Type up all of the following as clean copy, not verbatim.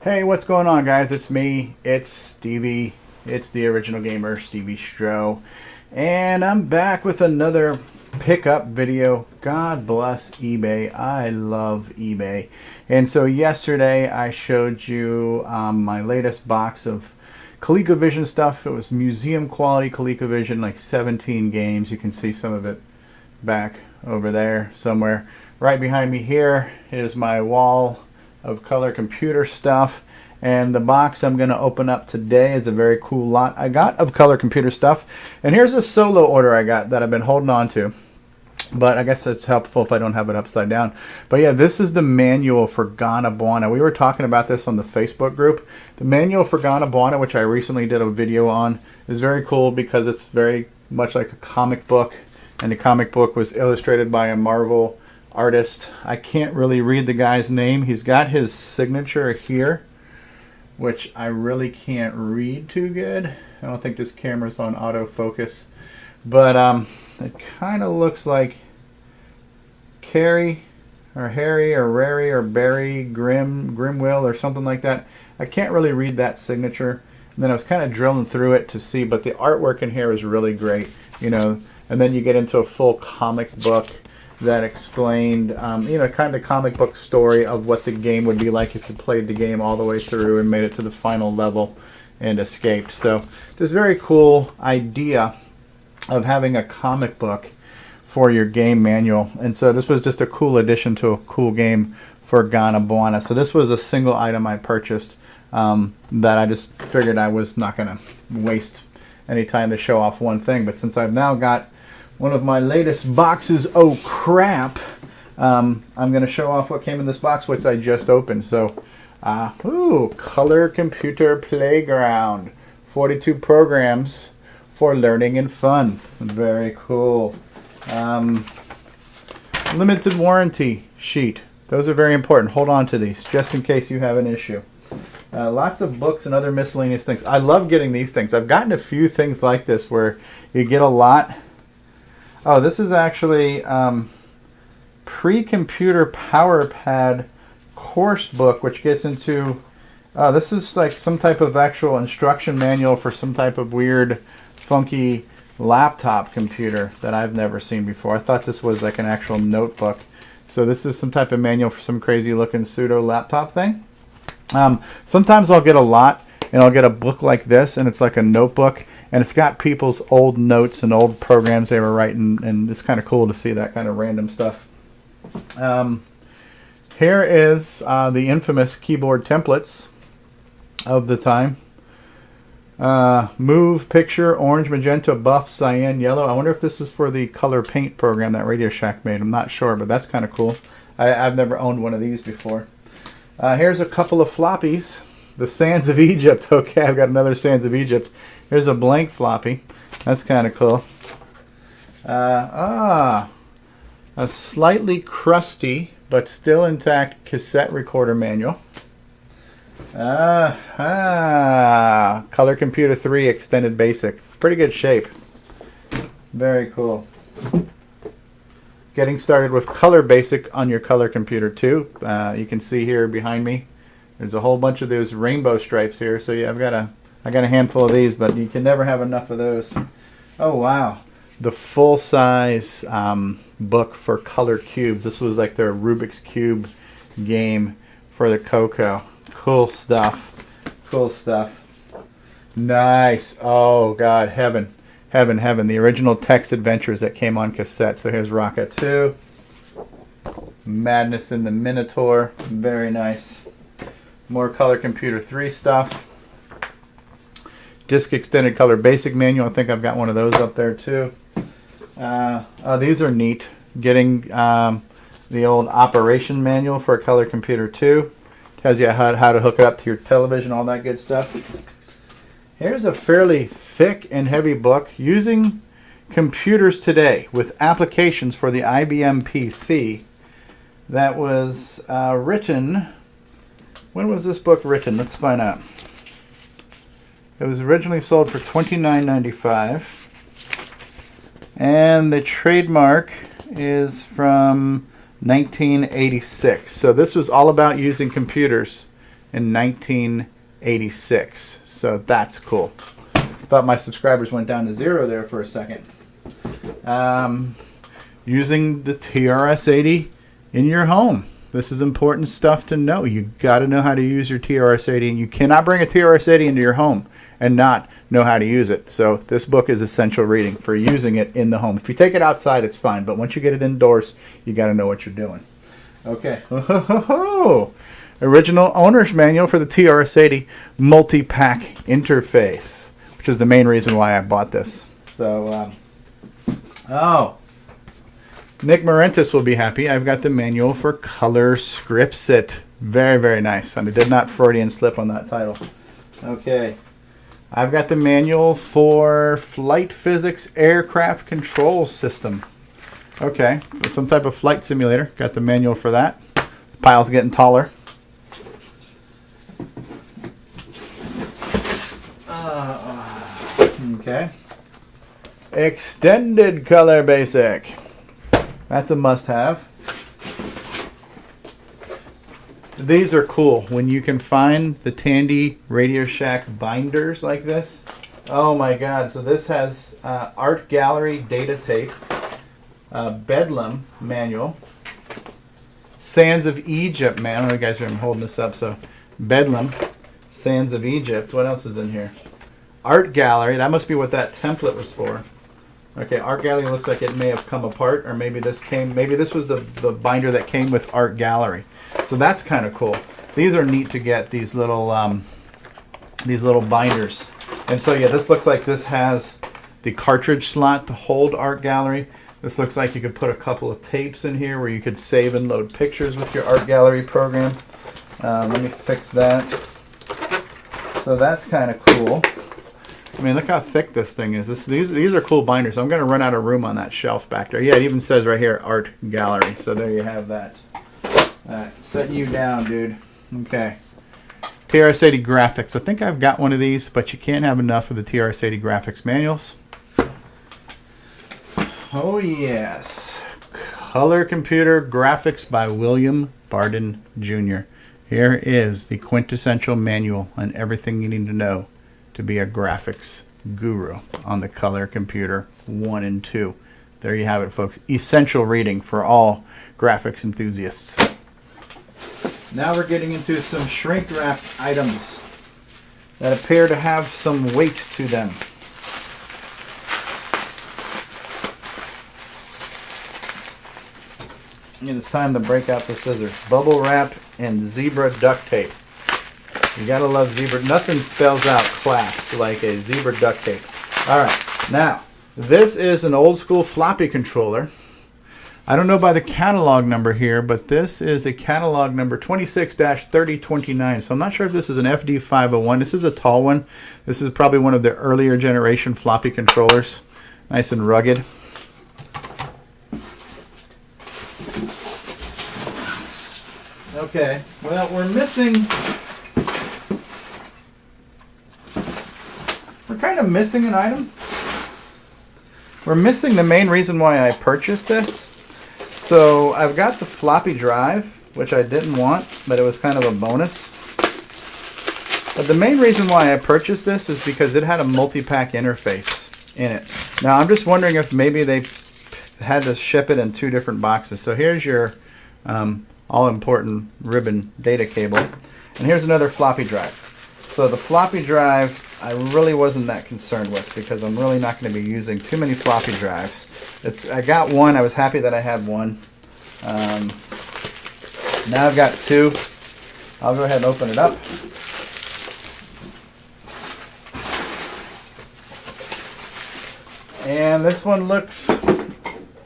Hey, what's going on, guys? It's me. It's Stevie. It's the original gamer, CoCo. And I'm back with another pickup video. God bless eBay. I love eBay. And so yesterday I showed you my latest box of ColecoVision stuff. It was museum quality ColecoVision, like 17 games. You can see some of it back over there somewhere. Right behind me here is my wall of color computer stuff, and the box I'm going to open up today is a very cool lot I got of color computer stuff. And here's a solo order I got that I've been holding on to, but I guess it's helpful if I don't have it upside down. But yeah, this is the manual for Ghana Buana. We were talking about this on the Facebook group. The manual for Ghana Buana, which I recently did a video on, is very cool because it's very much like a comic book, and the comic book was illustrated by a Marvel artist. I can't really read the guy's name. He's got his signature here, which I really can't read too good. I don't think this camera's on autofocus, but it kind of looks like Carrie or Harry or Rary or Barry Grimwill or something like that. I can't really read that signature. And then I was kind of drilling through it to see, but the artwork in here is really great, you know. And then you get into a full comic book that explained, you know, kind of the comic book story of what the game would be like if you played the game all the way through and made it to the final level and escaped. So this very cool idea of having a comic book for your game manual. And so this was just a cool addition to a cool game for Ghana Buana. So this was a single item I purchased that I just figured I was not going to waste any time to show off one thing. But since I've now got one of my latest boxes, oh crap, I'm going to show off what came in this box, which I just opened. So, Color Computer Playground. 42 programs for learning and fun. Very cool. Limited warranty sheet. Those are very important. Hold on to these, just in case you have an issue. Lots of books and other miscellaneous things. I love getting these things. I've gotten a few things like this where you get a lot. Oh, this is actually pre-computer power pad course book, which gets into, this is like some type of actual instruction manual for some type of weird, funky laptop computer that I've never seen before. I thought this was like an actual notebook. So this is some type of manual for some crazy looking pseudo laptop thing. Sometimes I'll get a lot, and I'll get a book like this, and it's like a notebook, and it's got people's old notes and old programs they were writing, and it's kind of cool to see that kind of random stuff. Here is the infamous keyboard templates of the time. Move, picture, orange, magenta, buff, cyan, yellow. I wonder if this is for the color paint program that Radio Shack made. I'm not sure, but that's kind of cool. I've never owned one of these before. Here's a couple of floppies. The Sands of Egypt. Okay, I've got another Sands of Egypt. Here's a blank floppy. That's kind of cool. A slightly crusty but still intact cassette recorder manual. Color Computer 3 Extended Basic. Pretty good shape. Very cool. Getting started with Color Basic on your Color Computer 2. You can see here behind me, there's a whole bunch of those rainbow stripes here. So yeah, I got a handful of these, but you can never have enough of those. Oh wow, the full-size book for color cubes. This was like their Rubik's Cube game for the CoCo. Cool stuff. Cool stuff. Nice. Oh God, heaven. Heaven, heaven. The original text adventures that came on cassette. So here's Rocket 2. Madness in the Minotaur. Very nice. More Color Computer 3 stuff. Disc Extended Color Basic Manual. I think I've got one of those up there too. These are neat. Getting the old operation manual for Color Computer 2. Tells you how to hook it up to your television, all that good stuff. Here's a fairly thick and heavy book, Using Computers Today with Applications for the IBM PC. That was written, when was this book written? Let's find out. It was originally sold for $29.95, and the trademark is from 1986. So this was all about using computers in 1986. So that's cool. Thought my subscribers went down to 0 there for a second. Using the TRS-80 in your home. This is important stuff to know. You got to know how to use your TRS-80, and you cannot bring a TRS-80 into your home and not know how to use it. So this book is essential reading for using it in the home. If you take it outside, it's fine, but once you get it indoors, you got to know what you're doing. Okay. Original owner's manual for the TRS-80 multi-pack interface, which is the main reason why I bought this. So, Nick Marentis will be happy. I've got the manual for Color Scriptsit. Very, very nice. And I did not Freudian slip on that title. Okay. I've got the manual for Flight Physics Aircraft Control System. Okay. Some type of flight simulator. Got the manual for that. The pile's getting taller. Okay. Extended Color Basic. That's a must-have. These are cool when you can find the Tandy Radio Shack binders like this. Oh my God! So this has art gallery data tape, Bedlam manual, Sands of Egypt. Man, I don't know if you guys are holding this up. So Bedlam, Sands of Egypt. What else is in here? Art gallery. That must be what that template was for. Okay, art gallery looks like it may have come apart, or maybe this was the binder that came with art gallery. So that's kind of cool. These are neat to get, these little binders. And so yeah, this looks like this has the cartridge slot to hold art gallery. This looks like you could put a couple of tapes in here where you could save and load pictures with your art gallery program. Let me fix that. So that's kind of cool. I mean, look how thick this thing is. These are cool binders. I'm going to run out of room on that shelf back there. Yeah, it even says right here, Art Gallery. So there you have that. All right, setting you down, dude. Okay. TRS-80 graphics. I think I've got one of these, but you can't have enough of the TRS-80 graphics manuals. Oh, yes. Color Computer Graphics by William Barden Jr. Here is the quintessential manual on everything you need to know to be a graphics guru on the Color Computer 1 and 2. There you have it, folks. Essential reading for all graphics enthusiasts. Now we're getting into some shrink wrap items that appear to have some weight to them. And it's time to break out the scissors. Bubble wrap and zebra duct tape. You gotta love zebra. Nothing spells out class like a zebra duct tape. Alright, now, this is an old school floppy controller. I don't know by the catalog number here, but this is a catalog number 26-3029. So I'm not sure if this is an FD501. This is a tall one. This is probably one of the earlier generation floppy controllers. Nice and rugged. Okay, well, we're kind of missing an item. We're missing the main reason why I purchased this. So I've got the floppy drive, which I didn't want, but it was kind of a bonus. But the main reason why I purchased this is because it had a multi-pack interface in it. Now I'm just wondering if maybe they had to ship it in 2 different boxes. So here's your all-important ribbon data cable. And here's another floppy drive. So the floppy drive I really wasn't that concerned with because I'm really not going to be using too many floppy drives. I got one. I was happy that I had one. Now I've got 2. I'll go ahead and open it up. And this one looks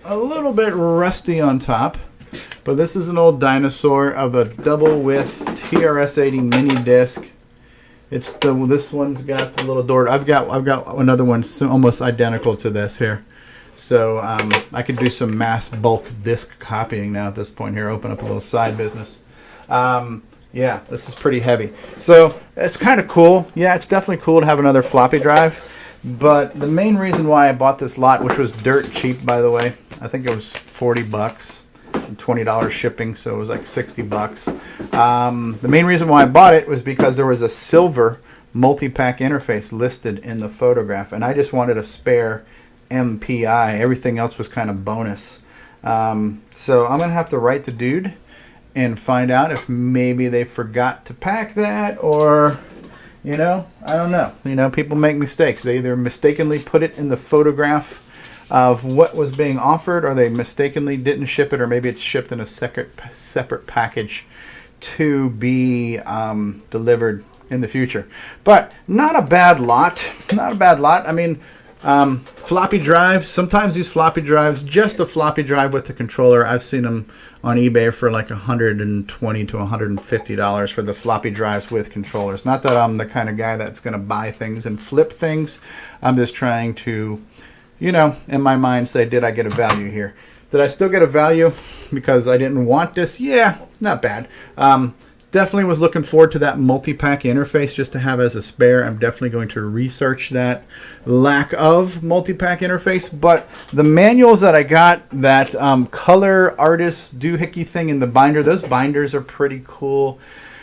a little bit rusty on top. But this is an old dinosaur of a double width TRS-80 mini disc. This one's got the little door. I've got another one almost identical to this here. So I could do some mass bulk disc copying now at this point here. Open up a little side business. Yeah, this is pretty heavy. So it's kind of cool. Yeah, it's definitely cool to have another floppy drive. But the main reason why I bought this lot, which was dirt cheap by the way, I think it was $40. $20 shipping, so it was like 60 bucks. The main reason why I bought it was because there was a silver multi-pack interface listed in the photograph, and I just wanted a spare MPI. Everything else was kind of bonus. So I'm going to have to write the dude and find out if maybe they forgot to pack that, or, you know, I don't know. You know, people make mistakes. They either mistakenly put it in the photograph of what was being offered, or they mistakenly didn't ship it, or maybe it's shipped in a separate package to be delivered in the future. But not a bad lot. Not a bad lot. I mean, floppy drives, sometimes these floppy drives, just a floppy drive with the controller, I've seen them on eBay for like $120 to $150 for the floppy drives with controllers. Not that I'm the kind of guy that's going to buy things and flip things. I'm just trying to, you know, in my mind say, did I get a value here? Did I still get a value because I didn't want this? Yeah, not bad. Definitely was looking forward to that multi-pack interface just to have as a spare. I'm definitely going to research that lack of multi-pack interface. But the manuals that I got, that color artist doohickey thing in the binder, those binders are pretty cool.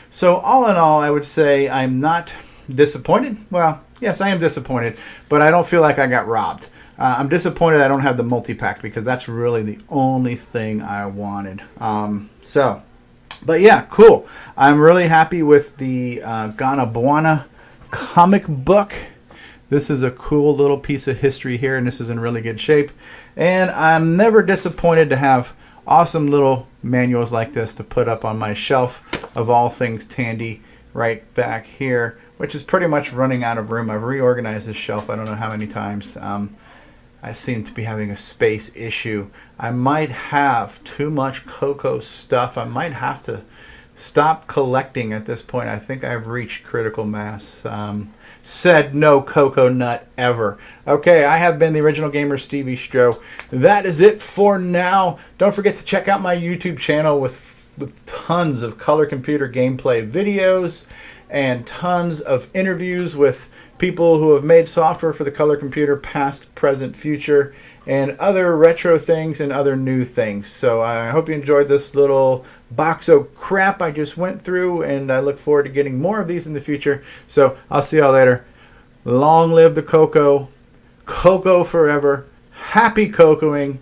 So all in all, I would say I'm not disappointed. Well, yes, I am disappointed, but I don't feel like I got robbed. I'm disappointed I don't have the multi-pack because that's really the only thing I wanted. But yeah, cool. I'm really happy with the Ganabuana comic book. This is a cool little piece of history here, and this is in really good shape. And I'm never disappointed to have awesome little manuals like this to put up on my shelf of all things Tandy right back here, which is pretty much running out of room. I've reorganized this shelf I don't know how many times. I seem to be having a space issue. I might have too much CoCo stuff. I might have to stop collecting at this point. I think I've reached critical mass. Said no CoCo nut ever. Okay, I have been the original gamer, CoCo. That is it for now. Don't forget to check out my YouTube channel with tons of color computer gameplay videos and tons of interviews with people who have made software for the color computer, past, present, future, and other retro things and other new things. So I hope you enjoyed this little box of crap I just went through, and I look forward to getting more of these in the future. So I'll see y'all later. Long live the CoCo. CoCo forever. Happy CoCoing.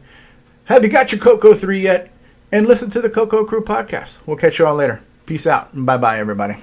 Have you got your CoCo 3 yet? And listen to the CoCo Crew podcast. We'll catch you all later. Peace out. And bye-bye, everybody.